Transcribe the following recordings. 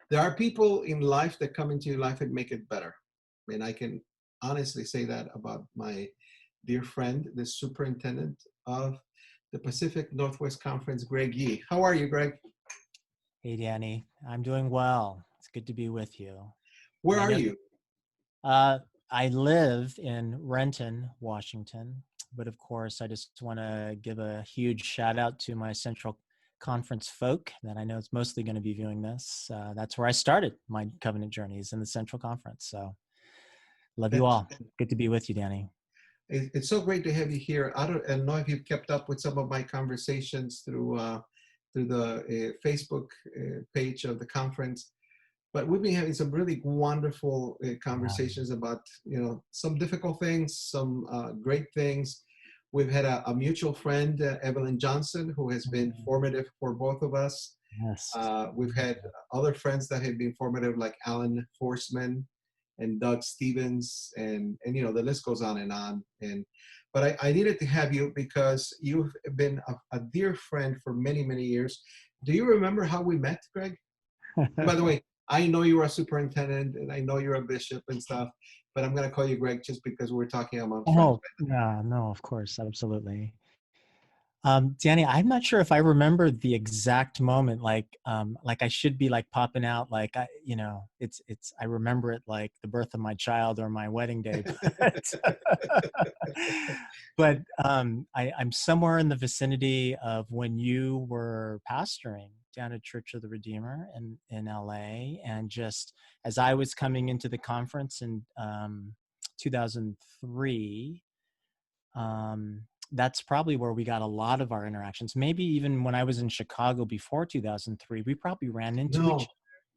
There are people in life that come into your life and make it better. And I can honestly say that about my dear friend, the superintendent of the Pacific Northwest Conference, Greg Yee. How are you, Greg? Hey, Danny. I'm doing well. It's good to be with you. Where And I are know you? uh, I live in Renton, Washington, but of course, I just want to give a huge shout out to my Central Conference folk that I know is mostly going to be viewing this. That's where I started my covenant journeys in the Central Conference. So love you That's all. Good to be with you, Danny. it's so great to have you here. I don't know if you've kept up with some of my conversations through the Facebook page of the conference, but we've been having some really wonderful conversations about some difficult things, some great things. We've had a mutual friend, Evelyn Johnson, who has been formative for both of us. Yes. We've had other friends that have been formative, like Alan Forsman and Doug Stevens, and the list goes on and on. But I needed to have you because you've been a dear friend for many, many years. Do you remember how we met, Greg? And by the way, I know you're a superintendent and I know you're a bishop and stuff, but I'm gonna call you Greg just because we're talking among friends. Oh, no, no, of course, absolutely. Danny, I'm not sure if I remember the exact moment, like I should be like popping out, like I remember it like the birth of my child or my wedding day, I'm somewhere in the vicinity of when you were pastoring down at Church of the Redeemer in LA, and just as I was coming into the conference in 2003. That's probably where we got a lot of our interactions. Maybe even when I was in Chicago before 2003, we probably ran into each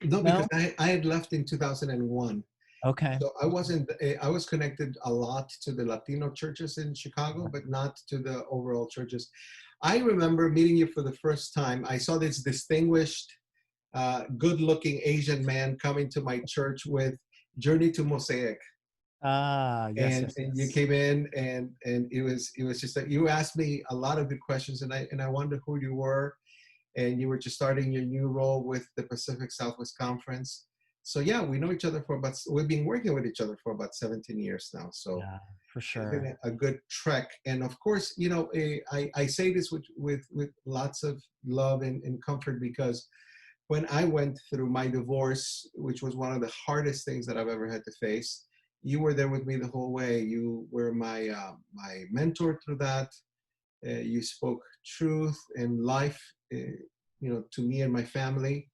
No, no, other. because No? I had left in 2001. Okay. So I wasn't, I was connected a lot to the Latino churches in Chicago, but not to the overall churches. I remember meeting you for the first time. I saw this distinguished, good-looking Asian man coming to my church with Journey to Mosaic. Ah, yes, And you yes. came in and it was just that you asked me a lot of good questions, and I wondered who you were, and you were just starting your new role with the Pacific Southwest Conference. So yeah, we know each other we've been working with each other for about 17 years now. So Yeah, for it's been sure. a good trek. And of course, I say this with lots of love and comfort, because when I went through my divorce, which was one of the hardest things that I've ever had to face, you were there with me the whole way. You were my mentor through that. You spoke truth and life, to me and my family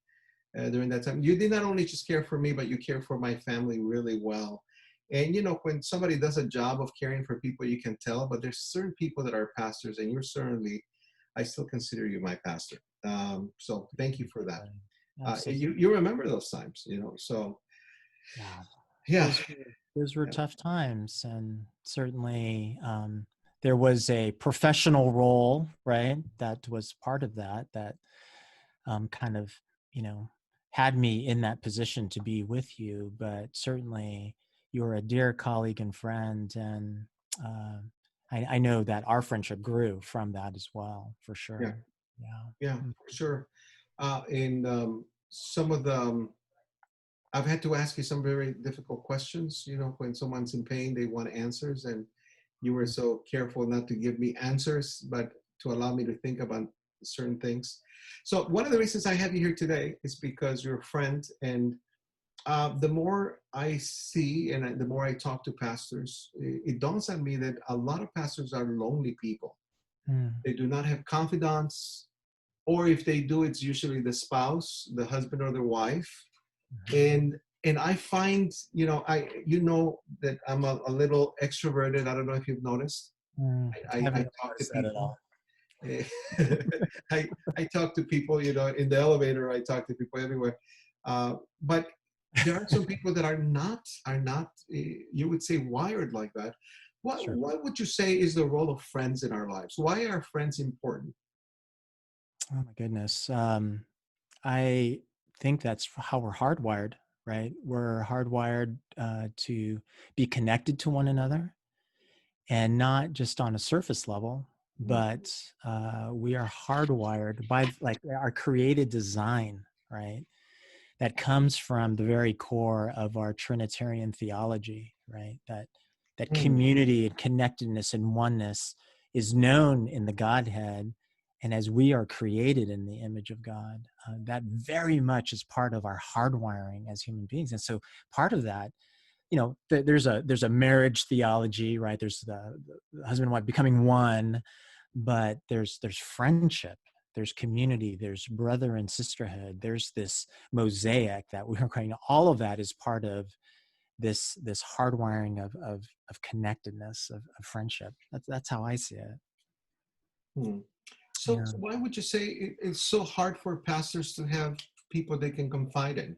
during that time. You did not only just care for me, but you care for my family really well. And when somebody does a job of caring for people, you can tell. But there's certain people that are pastors, and you're certainly, I still consider you my pastor. So thank you for that. Absolutely. You remember those times, So Yeah. yeah, Those were yeah, tough times, and certainly there was a professional role, right? That was part of that kind of, you know, had me in that position to be with you. But certainly, you're a dear colleague and friend, and uh, I know that our friendship grew from that as well, for yeah, sure. Yeah. yeah, Mm. for sure. And some of the I've had to ask you some very difficult questions. When someone's in pain, they want answers, and you were so careful not to give me answers, but to allow me to think about certain things. So one of the reasons I have you here today is because you're a friend, and the more I see and the more I talk to pastors, it dawns on me that a lot of pastors are lonely people. Mm. They do not have confidants, or if they do, it's usually the spouse, the husband or the wife. And I find, that I'm a little extroverted. I don't know if you've noticed. Mm. I, Haven't I talk to noticed that at people. all. Eh, I talk to people, in the elevator. I talk to people everywhere. But there are some people that are not you would say wired like that. What Sure. what would you say is the role of friends in our lives? Why are friends important? Oh my goodness. I think that's how we're hardwired, right? We're hardwired to be connected to one another, and not just on a surface level, but we are hardwired by like our created design, right? that comes from the very core of our Trinitarian theology, right? That Hmm. community and connectedness and oneness is known in the Godhead. And as we are created in the image of God, that very much is part of our hardwiring as human beings. And so part of that, there's a marriage theology, right? There's the husband and wife becoming one, but there's friendship, there's community, there's brother and sisterhood, there's this mosaic that we're creating. All of that is part of this hardwiring of connectedness, of friendship. That's how I see it. Hmm. So, Yeah. so why would you say it's so hard for pastors to have people they can confide in?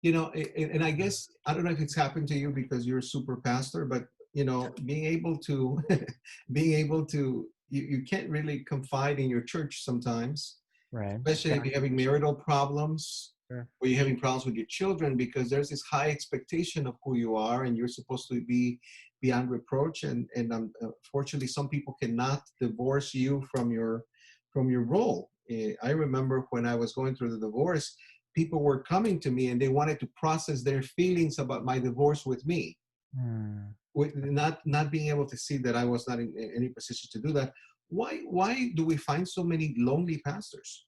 And I guess I don't know if it's happened to you because you're a super pastor, but being able to being able to you can't really confide in your church sometimes, Right. especially Yeah. if you're having marital problems Sure. or you're having problems with your children, because there's this high expectation of who you are and you're supposed to be beyond reproach. And fortunately, some people cannot divorce you from your role. I remember when I was going through the divorce, people were coming to me and they wanted to process their feelings about my divorce with me, Hmm. with not being able to see that I was not in any position to do that. Why do we find so many lonely pastors?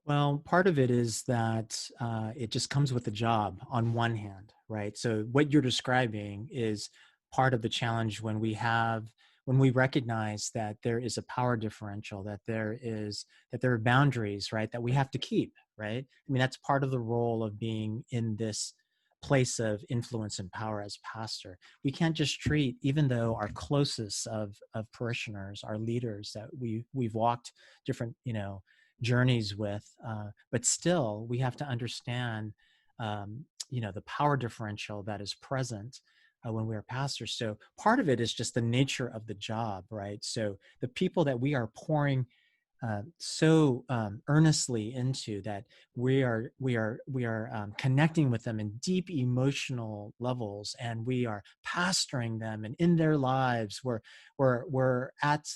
Well, part of it is that it just comes with the job on one hand, right? So what you're describing is part of the challenge when we recognize that there is a power differential, that there are boundaries, right, that we have to keep, right? I mean, that's part of the role of being in this place of influence and power as pastor. We can't just treat, even though our closest of parishioners, our leaders that we've walked different, journeys with, but still we have to understand the power differential that is present when we are pastors. So part of it is just the nature of the job, right? So the people that we are pouring so earnestly into, that we are connecting with them in deep emotional levels, and we are pastoring them, and in their lives we're at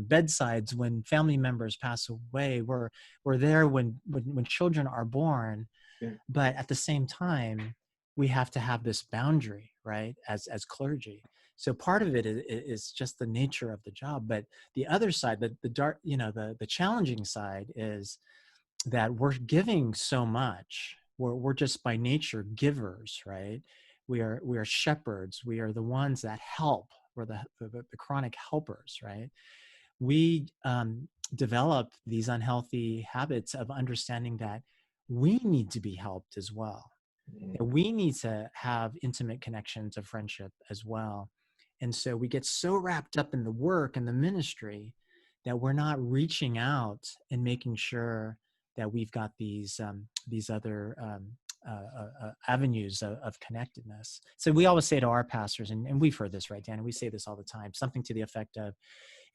bedsides when family members pass away, we're there when children are born. Yeah. But at the same time, we have to have this boundary, right, as clergy. So part of it is just the nature of the job. But the other side, the dark, the challenging side, is that we're giving so much. We're just by nature givers, right? We are shepherds. We are the ones that help. We're the chronic helpers, right? We develop these unhealthy habits of understanding that we need to be helped as well, that we need to have intimate connections of friendship as well. And so we get so wrapped up in the work and the ministry that we're not reaching out and making sure that we've got these other avenues of connectedness. So we always say to our pastors, and we've heard this, right, Dan? And we say this all the time, something to the effect of,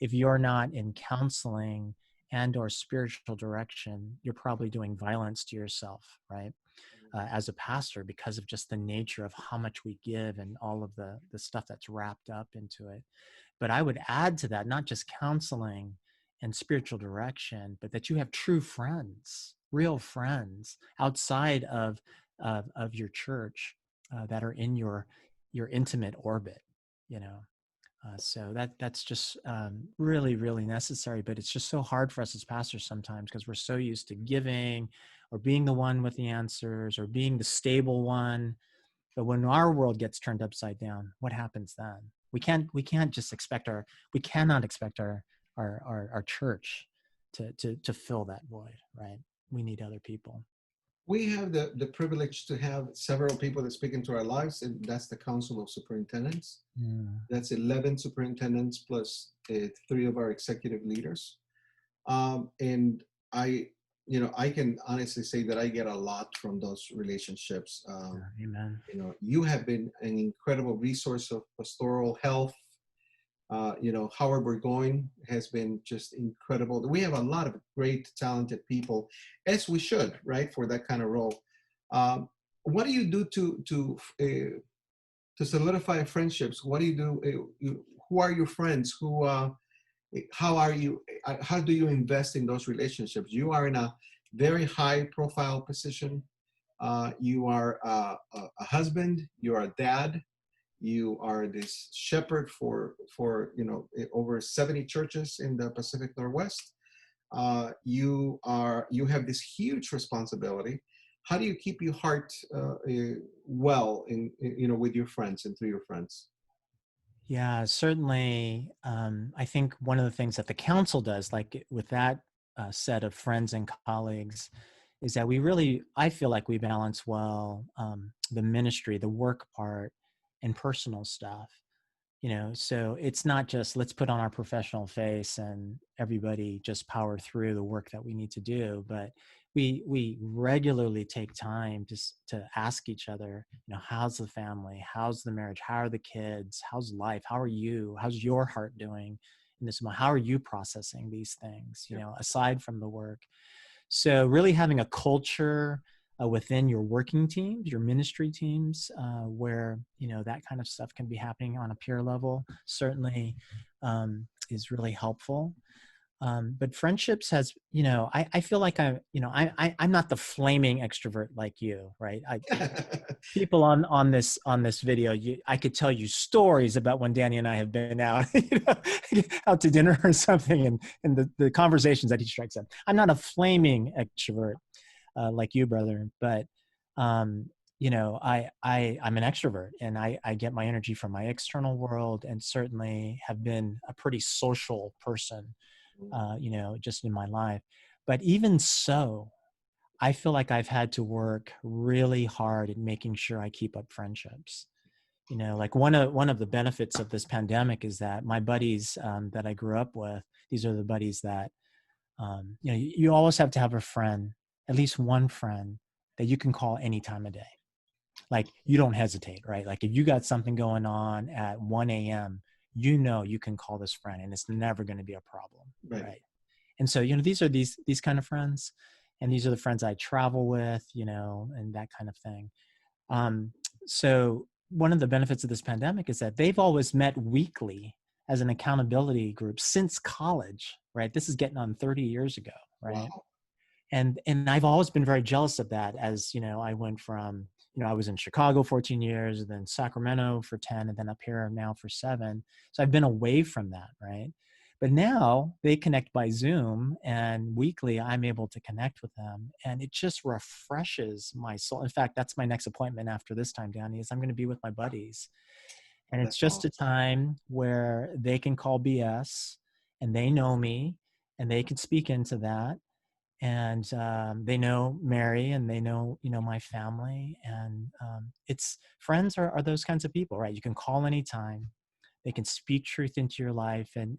if you're not in counseling and or spiritual direction, you're probably doing violence to yourself, right? As a pastor, because of just the nature of how much we give and all of the stuff that's wrapped up into it. But I would add to that, not just counseling and spiritual direction, but that you have true friends, real friends outside of your church, that are in your intimate orbit, you know. So that's just really, really necessary. But it's just so hard for us as pastors sometimes, because we're so used to giving, or being the one with the answers, or being the stable one. But when our world gets turned upside down, what happens then? We can't just expect we cannot expect our church to fill that void, right? We need other people. We have the privilege to have several people that speak into our lives, and that's the Council of Superintendents. Yeah. That's 11 superintendents plus three of our executive leaders. And I can honestly say that I get a lot from those relationships. Amen. You have been an incredible resource of pastoral health. Howard Burgoyne has been just incredible. We have a lot of great, talented people, as we should, right, for that kind of role. What do you do to solidify friendships? What do you do? Who are your friends? How are you? How do you invest in those relationships? You are in a very high-profile position. You are a husband. You are a dad. You are this shepherd for over 70 churches in the Pacific Northwest. You have this huge responsibility. How do you keep your heart well with your friends and through your friends? Yeah, certainly. I think one of the things that the council does, like with that set of friends and colleagues, is that I feel like we balance well the ministry, the work part, and personal stuff. So it's not just let's put on our professional face and everybody just power through the work that we need to do, but we regularly take time to ask each other, how's the family, how's the marriage, how are the kids, how's life, how are you, how's your heart doing in this moment, how are you processing these things, Yeah. aside from the work. So really having a culture within your working teams, your ministry teams, where that kind of stuff can be happening on a peer level, certainly is really helpful. But friendships has, I feel like I'm not the flaming extrovert like you, right? People on this video, I could tell you stories about when Danny and I have been out, out to dinner or something, and the conversations that he strikes up. I'm not a flaming extrovert like you, brother, but I'm an extrovert, and I get my energy from my external world, and certainly have been a pretty social person, just in my life. But even so, I feel like I've had to work really hard at making sure I keep up friendships. Like one of the benefits of this pandemic is that my buddies that I grew up with, these are the buddies that you always have to have a friend, at least one friend that you can call any time of day. Like you don't hesitate, right? Like if you got something going on at 1 a.m., you can call this friend and it's never going to be a problem, Right. right? And so these are these kind of friends, and these are the friends I travel with, and that kind of thing. um, so one of the benefits of this pandemic is that they've always met weekly as an accountability group since college, right? This is getting on 30 years ago, right? Wow. And I've always been very jealous of that. As I went from, I was in Chicago 14 years, and then Sacramento for 10, and then up here now for 7. So I've been away from that, right? But now they connect by Zoom, and weekly I'm able to connect with them, and it just refreshes my soul. In fact, that's my next appointment after this time, Danny, is I'm going to be with my buddies. And it's That's just a awesome. time where they can call BS, and they know me, and they can speak into that, and they know Mary, and they know my family, and it's friends are those kinds of people, right? You can call anytime, they can speak truth into your life, and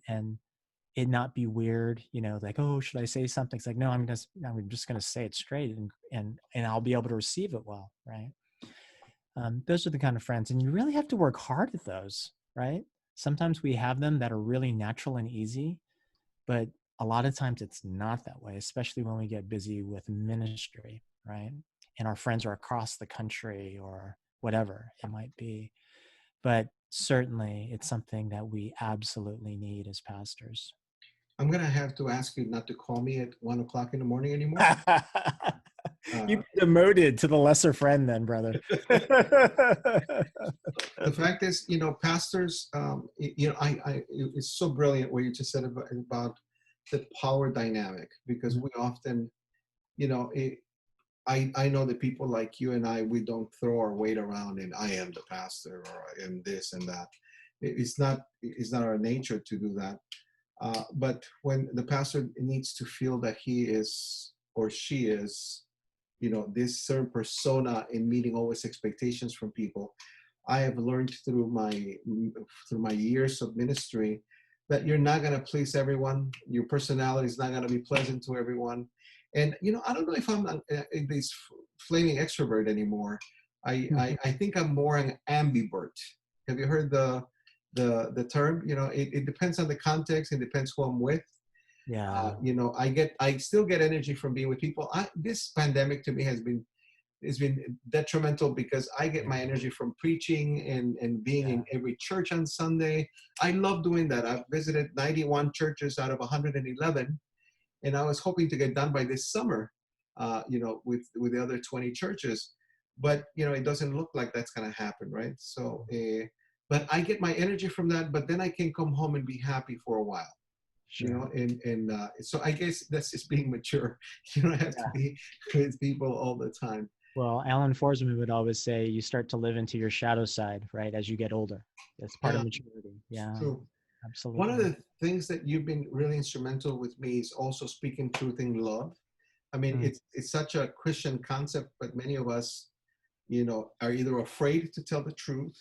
it not be weird, like, oh, should I say something? It's like, no, I'm just gonna say it straight, and I'll be able to receive it well, right? Those are the kind of friends, and you really have to work hard at those, right? Sometimes we have them that are really natural and easy, but a lot of times it's not that way, especially when we get busy with ministry, right? And our friends are across the country or whatever it might be. But certainly it's something that we absolutely need as pastors. I'm going to have to ask you not to call me at 1 o'clock in the morning anymore. You've Uh, been demoted to the lesser friend then, brother. the fact is, pastors, it's so brilliant what you just said about the power dynamic, because we often, you know, it, I know that people like you and we don't throw our weight around and I am the pastor or I am this and that. It's not our nature to do that. But when the pastor needs to feel that he is or she is, this certain persona in meeting always expectations from people, I have learned through my years of ministry that you're not going to please everyone. Your personality is not going to be pleasant to everyone. And I don't know if I'm this flaming extrovert anymore. I think I'm more an ambivert. Have you heard the term? It depends on the context. It depends who I'm with. Yeah. I still get energy from being with people. This pandemic to me has been detrimental because I get my energy from preaching and being Yeah. in every church on Sunday. I love doing that. I've visited 91 churches out of 111, and I was hoping to get done by this summer. with the other 20 churches. But it doesn't look like that's going to happen, right? So, but I get my energy from that. But then I can come home and be happy for a while. Sure. And so I guess that's just being mature. You don't have to Yeah. be with people all the time. Well, Alan Forsman would always say you start to live into your shadow side, right, as you get older. That's part of Yeah. maturity. Yeah, So one of absolutely. the things that you've been really instrumental with me is also speaking truth in love. I mean, Mm. it's such a Christian concept, but many of us, are either afraid to tell the truth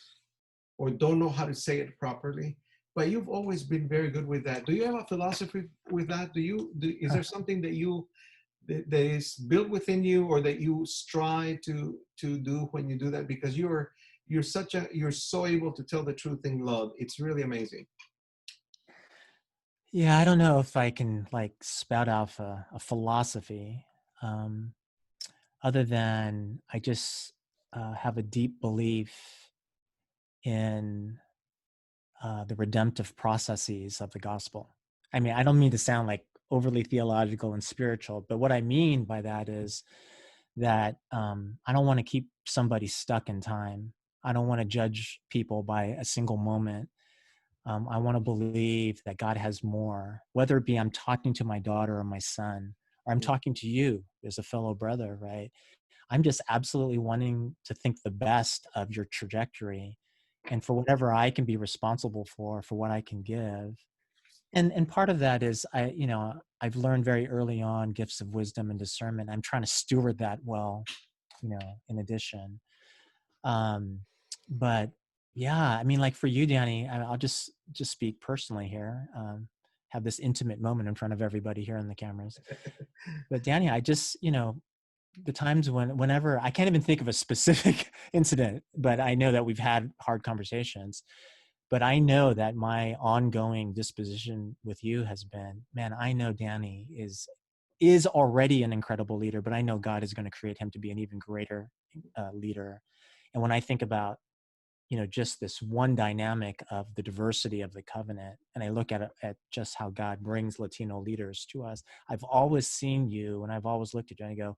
or don't know how to say it properly. But you've always been very good with that. Do you have a philosophy with that? Is there something that is built within you, or that you strive to do when you do that? Because you're so able to tell the truth in love. It's really amazing. Yeah, I don't know if I can like spout out a philosophy, um, other than I just have a deep belief in the redemptive processes of the gospel. I mean, I don't mean to sound like overly theological and spiritual, but what I mean by that is that I don't want to keep somebody stuck in time. I don't want to judge people by a single moment. I want to believe that God has more, whether it be I'm talking to my daughter or my son, or I'm talking to you as a fellow brother, right? I'm just absolutely wanting to think the best of your trajectory and for whatever I can be responsible for what I can give. And part of that is I've learned very early on gifts of wisdom and discernment. I'm trying to steward that well, in addition. Um, but yeah, I mean, like for you, Danny, I'll just speak personally here. Have this intimate moment in front of everybody here in the cameras. But Danny, I just, the times whenever I can't even think of a specific incident, but I know that we've had hard conversations. But I know that my ongoing disposition with you has been, man, I know Danny is already an incredible leader, but I know God is going to create him to be an even greater leader. And when I think about, just this one dynamic of the diversity of the covenant, and I look at just how God brings Latino leaders to us, I've always seen you, and I've always looked at you and I go,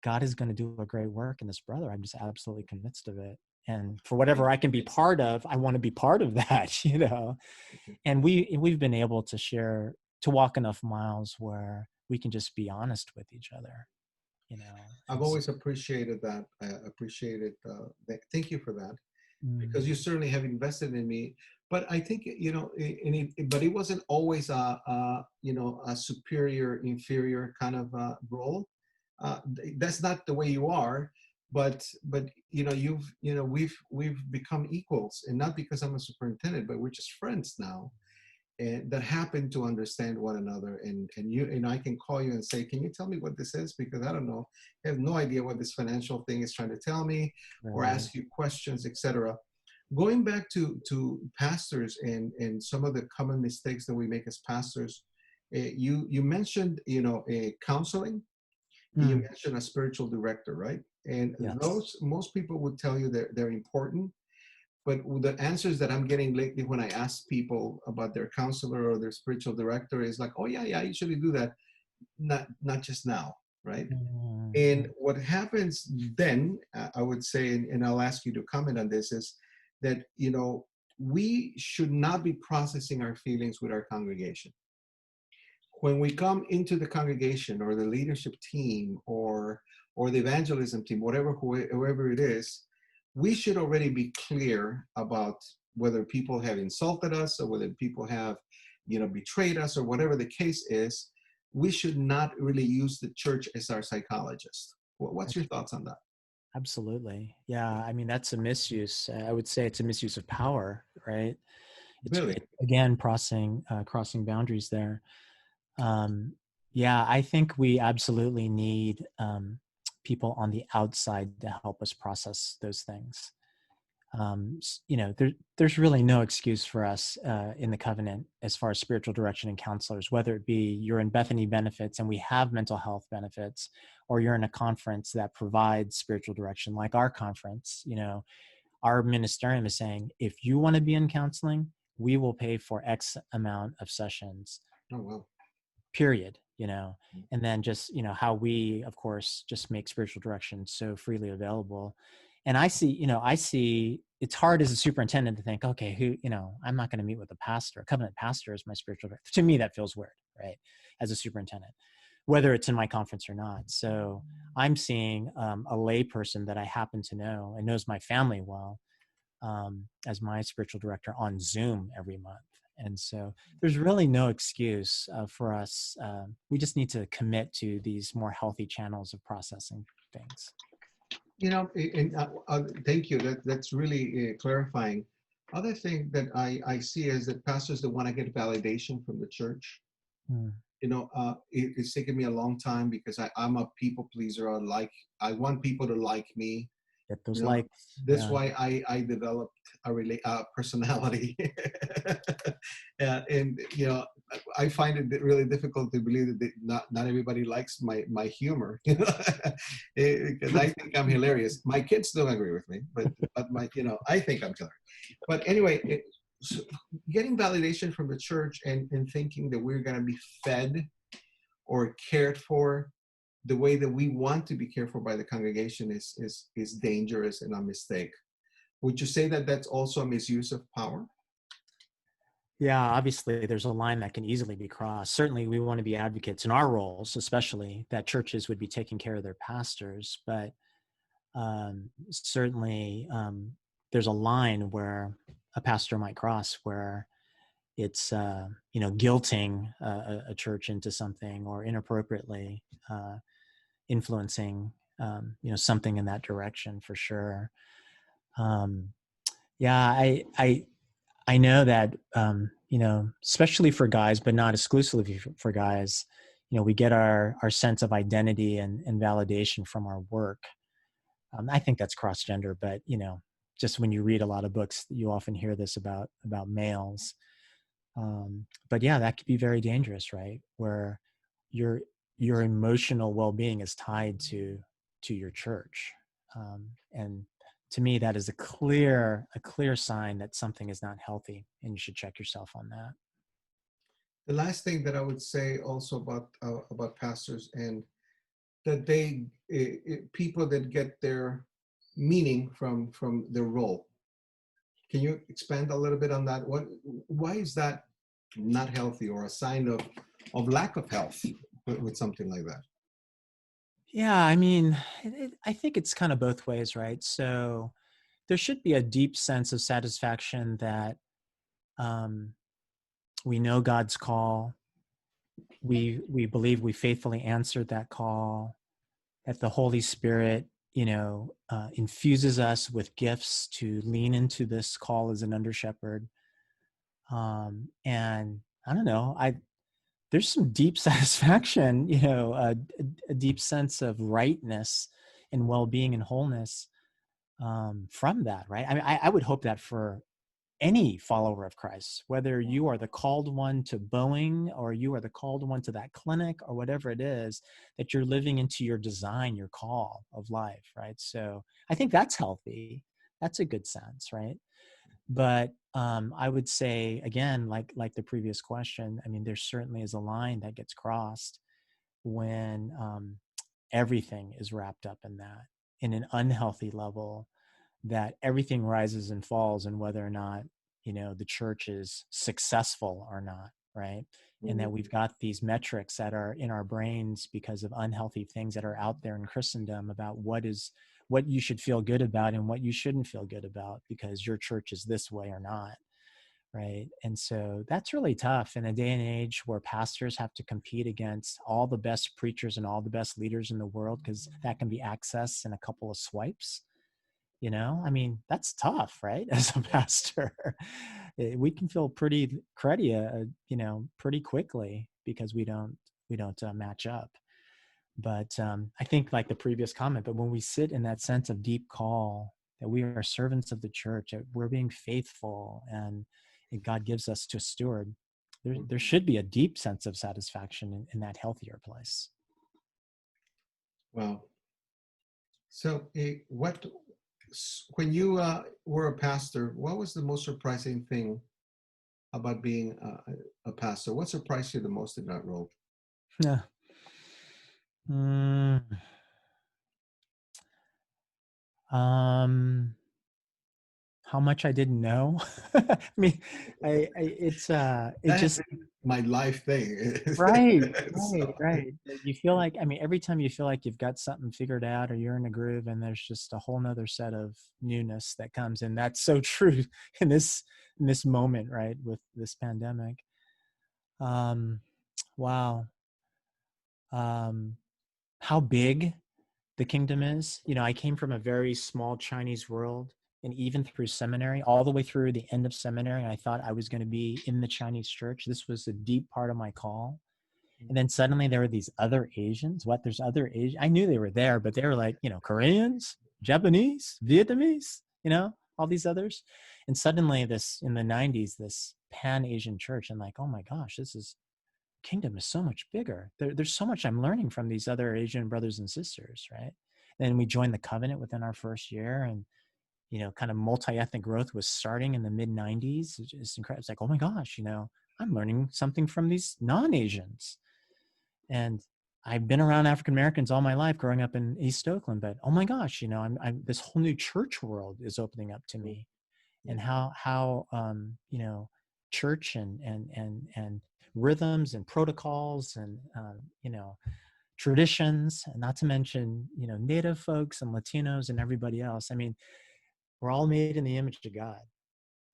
God is going to do a great work in this brother. I'm just absolutely convinced of it. And for whatever I can be part of, I want to be part of that, And we've been able to share, to walk enough miles where we can just be honest with each other, you know. I've And so, always appreciated that. I appreciate it. Thank you for that, because mm, you certainly have invested in me. But I think but it wasn't always a superior inferior kind of role. That's not the way you are. But we've become equals, and not because I'm a superintendent, but we're just friends now, and that happen to understand one another. And I can call you and say, can you tell me what this is, because I don't know, I have no idea what this financial thing is trying to tell me, or right. ask you questions, etc. Going back to pastors and some of the common mistakes that we make as pastors, you mentioned counseling, you Mm, mentioned a spiritual director, right? And yes. those, most people would tell you they're important, but the answers that I'm getting lately when I ask people about their counselor or their spiritual director is like, oh yeah, I usually do that, not just now, right? Mm, And mm, what happens then, I would say, and I'll ask you to comment on this, is that we should not be processing our feelings with our congregation. When we come into the congregation or the leadership team or the evangelism team, whoever it is, we should already be clear about whether people have insulted us or whether people have betrayed us or whatever the case is. We should not really use the church as our psychologist. What's your that's thoughts on that? absolutely. Yeah. I mean, that's a misuse. I would say it's a misuse of power, right? Really? It's again, crossing boundaries there. Um, yeah, I think we absolutely need people on the outside to help us process those things. There's really no excuse for us in the covenant as far as spiritual direction and counselors, whether it be you're in Bethany benefits and we have mental health benefits, or you're in a conference that provides spiritual direction, like our conference. Our ministerium is saying, if you want to be in counseling, we will pay for X amount of sessions. Oh well. period, and then just, how we, of course, just make spiritual direction so freely available. And I see it's hard as a superintendent to think, okay, I'm not going to meet with a pastor. A covenant pastor is my spiritual director. To me, that feels weird, right? As a superintendent, whether it's in my conference or not. So I'm seeing a lay person that I happen to know and knows my family well, as my spiritual director on Zoom every month. And so there's really no excuse for us. We just need to commit to these more healthy channels of processing things. Thank you. That's really clarifying. Other thing that I see is that pastors that want to get validation from the church. Hmm. It's taken me a long time because I'm a people pleaser. I want people to like me. Get those likes. That's Yeah. why I developed a personality. And I find it really difficult to believe that not everybody likes my humor, because I think I'm hilarious. My kids don't agree with me, but I think I'm hilarious. But anyway, so getting validation from the church and thinking that we're going to be fed or cared for the way that we want to be cared for by the congregation is dangerous and a mistake. Would you say that that's also a misuse of power? Yeah, obviously there's a line that can easily be crossed. Certainly we want to be advocates in our roles, especially that churches would be taking care of their pastors. But certainly there's a line where a pastor might cross where it's, guilting a church into something or inappropriately influencing, something in that direction for sure. Yeah, I know that, especially for guys, but not exclusively for guys, we get our sense of identity and validation from our work. I think that's cross gender, but just when you read a lot of books, you often hear this about males. But yeah, that could be very dangerous, right? Where your emotional well-being is tied to your church, and to me, that is a clear sign that something is not healthy, and you should check yourself on that. The last thing that I would say also about pastors, and that people that get their meaning from their role. Can you expand a little bit on that? Why is that not healthy, or a sign of lack of health with something like that? Yeah, I mean, I think it's kind of both ways, right? So there should be a deep sense of satisfaction that um, we know God's call. We believe we faithfully answered that call. That the Holy Spirit, infuses us with gifts to lean into this call as an under shepherd. And I don't know, there's some deep satisfaction, a deep sense of rightness and well-being and wholeness from that, right? I mean, I would hope that for any follower of Christ, whether you are the called one to Boeing or you are the called one to that clinic or whatever it is, that you're living into your design, your call of life, right? So I think that's healthy. That's a good sense, right? But I would say again, like the previous question, I mean, there certainly is a line that gets crossed when everything is wrapped up in that, in an unhealthy level, that everything rises and falls and whether or not the church is successful or not, right? And that we've got these metrics that are in our brains because of unhealthy things that are out there in Christendom about what you should feel good about and what you shouldn't feel good about because your church is this way or not, right? And so that's really tough in a day and age where pastors have to compete against all the best preachers and all the best leaders in the world because that can be accessed in a couple of swipes. I mean, that's tough, right? As a pastor, we can feel pretty cruddy, pretty quickly because we don't match up. But I think, like the previous comment, but when we sit in that sense of deep call, that we are servants of the church, that we're being faithful, and God gives us to steward, there should be a deep sense of satisfaction in that healthier place. Wow. So, when you were a pastor, what was the most surprising thing about being a pastor? What surprised you the most in that role? Yeah. Mm, um, how much I didn't know. I mean, it That has just, been my life thing. right, right, So, right. You feel like, I mean, every time you feel like you've got something figured out or you're in a groove, and there's just a whole nother set of newness that comes. And that's so true in this moment, right? With this pandemic. Um, wow. Um, how big the kingdom is. I came from a very small Chinese world, and even through seminary, all the way through the end of seminary, I thought I was going to be in the Chinese church. This was a deep part of my call. And then suddenly there were these other Asians. What? There's other Asians. I knew they were there, but they were like, Koreans, Japanese, Vietnamese, all these others. And suddenly this, in the 90s, this pan-Asian church, and like, oh my gosh, this is kingdom is so much bigger. There's so much I'm learning from these other Asian brothers and sisters, right? Then we joined the covenant within our first year, and kind of multi-ethnic growth was starting in the mid 90s. It's incredible. It's like, oh my gosh, I'm learning something from these non-Asians. And I've been around African Americans all my life growing up in East Oakland, but oh my gosh, I'm this whole new church world is opening up to me. yeah. And how church and rhythms and protocols and traditions, and not to mention Native folks and Latinos and everybody else. I mean, we're all made in the image of God,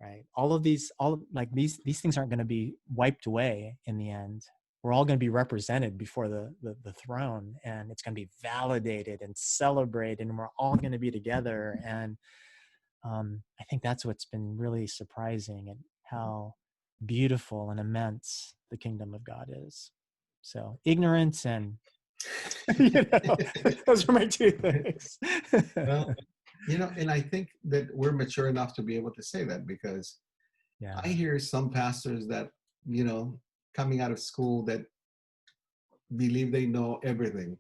right? All of these, all like these things aren't going to be wiped away in the end. We're all going to be represented before the throne, and it's going to be validated and celebrated, and we're all going to be together. And I think that's what's been really surprising, and how beautiful and immense the kingdom of God is. So ignorance and those are my two things. Well, and I think that we're mature enough to be able to say that, because Yeah, I hear some pastors that, you know, coming out of school, that believe they know everything.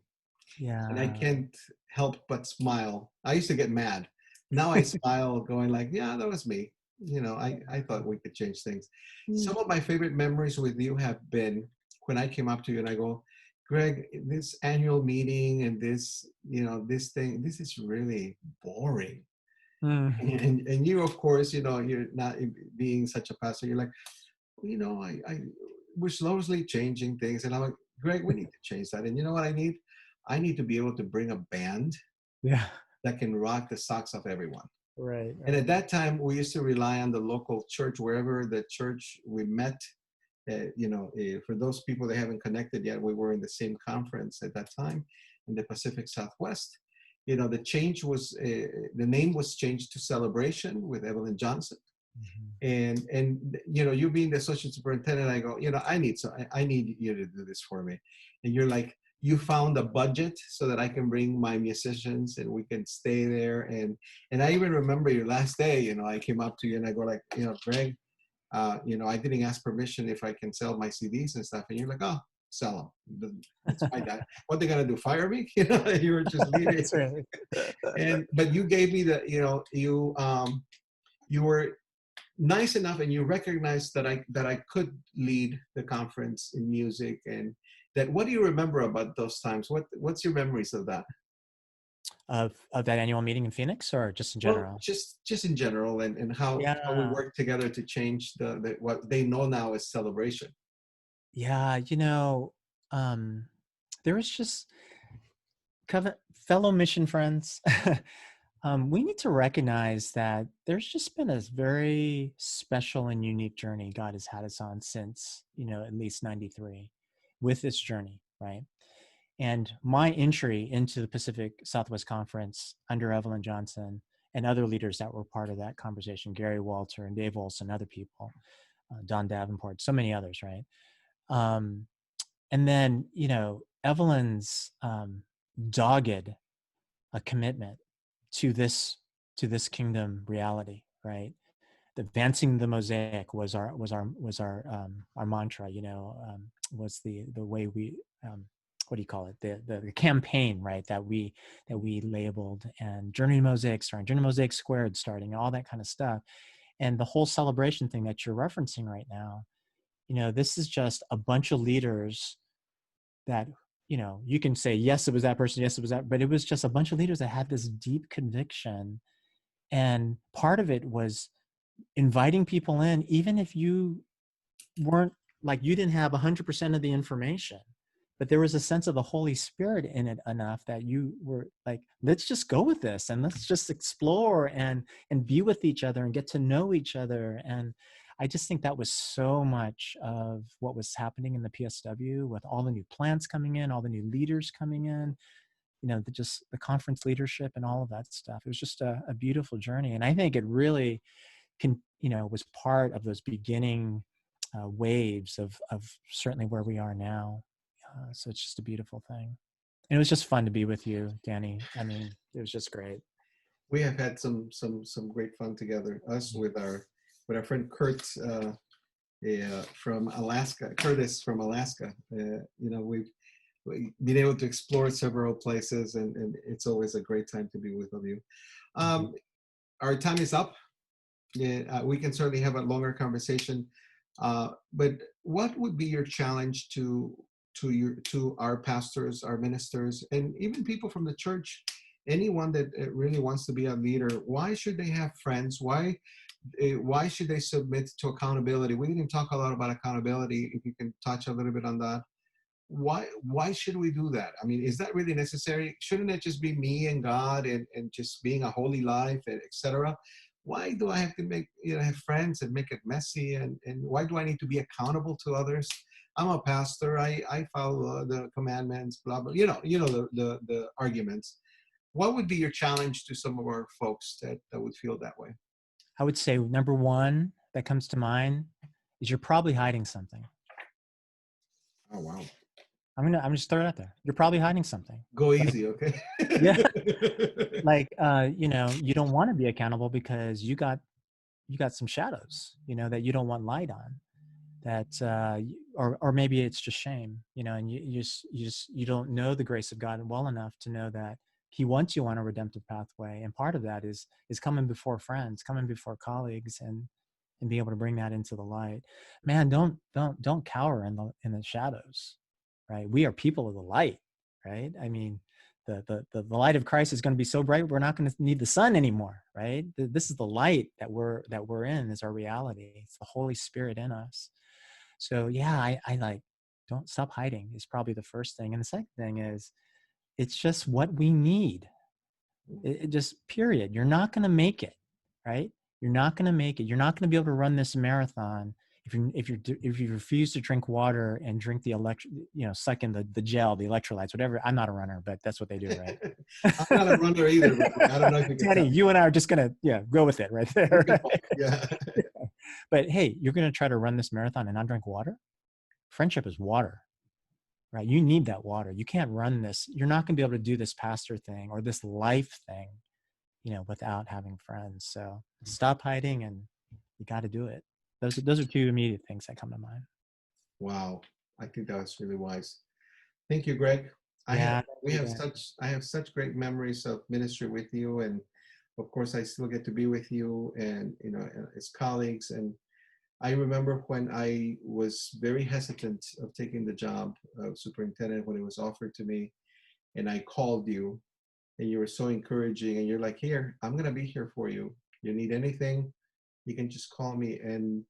And I yeah, can't help but smile. I used to get mad. Now I smile, going like, yeah, that was me. I thought we could change things. Some of my favorite memories with you have been when I came up to you and I go, Greg, this annual meeting and this thing, this is really boring. mm, And you, of course, you're not being such a pastor. You're like, well, we're slowly changing things. And I'm like, Greg, we need to change that. And you know what I need? I need to be able to bring a band yeah, that can rock the socks off everyone. right, And right, at that time, we used to rely on the local church, wherever the church we met. For those people that haven't connected yet, we were in the same conference at that time in the Pacific Southwest. The change was, the name was changed to Celebration with Evelyn Johnson. mhm. And you being the associate superintendent, I go, I need you to do this for me. And you're like, you found a budget so that I can bring my musicians and we can stay there. And I even remember your last day, I came up to you and I go like, Greg, I didn't ask permission if I can sell my CDs and stuff. And you're like, oh, sell them. It's my dad. What they gonna do? Fire me? You were just leaving. That's right. But you gave me you were nice enough, and you recognized that I could lead the conference in music. And that, what do you remember about those times? What's your memories of that? Of that annual meeting in Phoenix, or just in Well, general? just in general, and how we Yeah, work together to change the what they know now as Celebration. yeah. Um, there was just fellow mission friends. We need to recognize that there's just been a very special and unique journey God has had us on since, at least 93 with this journey, right? And my entry into the Pacific Southwest Conference under Evelyn Johnson and other leaders that were part of that conversation, Gary Walter and Dave Olson, other people, Don Davenport, so many others, right? Um, and then, Evelyn's dogged a commitment to this kingdom reality, right? Advancing the mosaic was our mantra. Was the way we what do you call it, the campaign, right, that we labeled, and Journey Mosaic starting, Journey Mosaic Squared starting, all that kind of stuff. And the whole celebration thing that you're referencing right now, this is just a bunch of leaders that, you know, you can say, yes, it was that person, yes, it was that, but it was just a bunch of leaders that had this deep conviction. And part of it was inviting people in, even if you weren't, like, you didn't have 100% of the information, but there was a sense of the Holy Spirit in it enough that you were like, let's just go with this and let's just explore and be with each other and get to know each other. And I just think that was so much of what was happening in the PSW, with all the new plants coming in, all the new leaders coming in, you know, just the conference leadership and all of that stuff. It was just a beautiful journey. And I think it really you know, was part of those beginning waves of certainly where we are now. So it's just a beautiful thing. And it was just fun to be with you, Danny. I mean, it was just great. We have had some great fun together. Us with our friend Kurt from Alaska, Curtis from Alaska. You know, we've been able to explore several places, and it's always a great time to be with all of you. Our time is up. Yeah, we can certainly have a longer conversation. But what would be your challenge to our pastors, our ministers, and even people from the church, anyone that really wants to be a leader? Why should they have friends? Why should they submit to accountability? We didn't talk a lot about accountability. If you can touch a little bit on that. Why should we do that? I mean, is that really necessary? Shouldn't it just be me and God and just being a holy life, and etc.? Why do I have to have friends and make it messy? And why do I need to be accountable to others? I'm a pastor. I follow the commandments, blah blah. The arguments. What would be your challenge to some of our folks that would feel that way? I would say number one that comes to mind is you're probably hiding something. Oh wow. I'm just throwing it out there. You're probably hiding something. Go easy, okay? Yeah. Like, you know, you don't want to be accountable because you got some shadows, you know, that you don't want light on, that, or maybe it's just shame, you know, and you don't know the grace of God well enough to know that he wants you on a redemptive pathway. And part of that is coming before friends, coming before colleagues, and be able to bring that into the light. Man, don't cower in the shadows, right? We are people of the light, right? I mean, the light of Christ is going to be so bright we're not going to need the sun anymore, right? This is the light that we're in, is our reality. It's the Holy Spirit in us. So yeah, I like, don't stop hiding is probably the first thing. And the second thing is, it's just what we need. It just, period. You're not going to make it, right? You're not going to make it. You're not going to be able to run this marathon if you refuse to drink water and drink the suck in the gel, the electrolytes, whatever. I'm not a runner, but that's what they do, right? I'm not a runner either, but I don't know if you can Teddy, tell. you and I are just gonna go with it right there. Right? Yeah. But hey, you're gonna try to run this marathon and not drink water? Friendship is water, right? You need that water. You can't run this. You're not gonna be able to do this pastor thing or this life thing, you know, without having friends. So stop hiding, and you got to do it. Those are two immediate things that come to mind. Wow. I think that was really wise. Thank you, Greg. Yeah, I have such great memories of ministry with you, and of course I still get to be with you and as colleagues. And I remember when I was very hesitant of taking the job of superintendent when it was offered to me, and I called you, and you were so encouraging, and you're like, "Here, I'm gonna be here for you. You need anything, you can just call me." And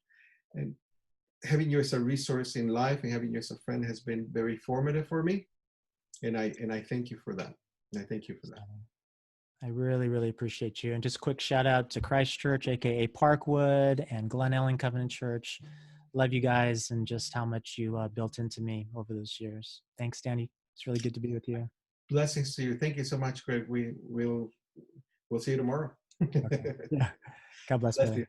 having you as a resource in life and having you as a friend has been very formative for me. And I thank you for that. And I thank you for that. I really, really appreciate you. And just a quick shout out to Christ Church, aka Parkwood, and Glen Ellen Covenant Church. Love you guys, and just how much you built into me over those years. Thanks, Danny. It's really good to be with you. Blessings to you. Thank you so much, Greg. We'll see you tomorrow. Okay. Yeah. God bless, Bless brother. you.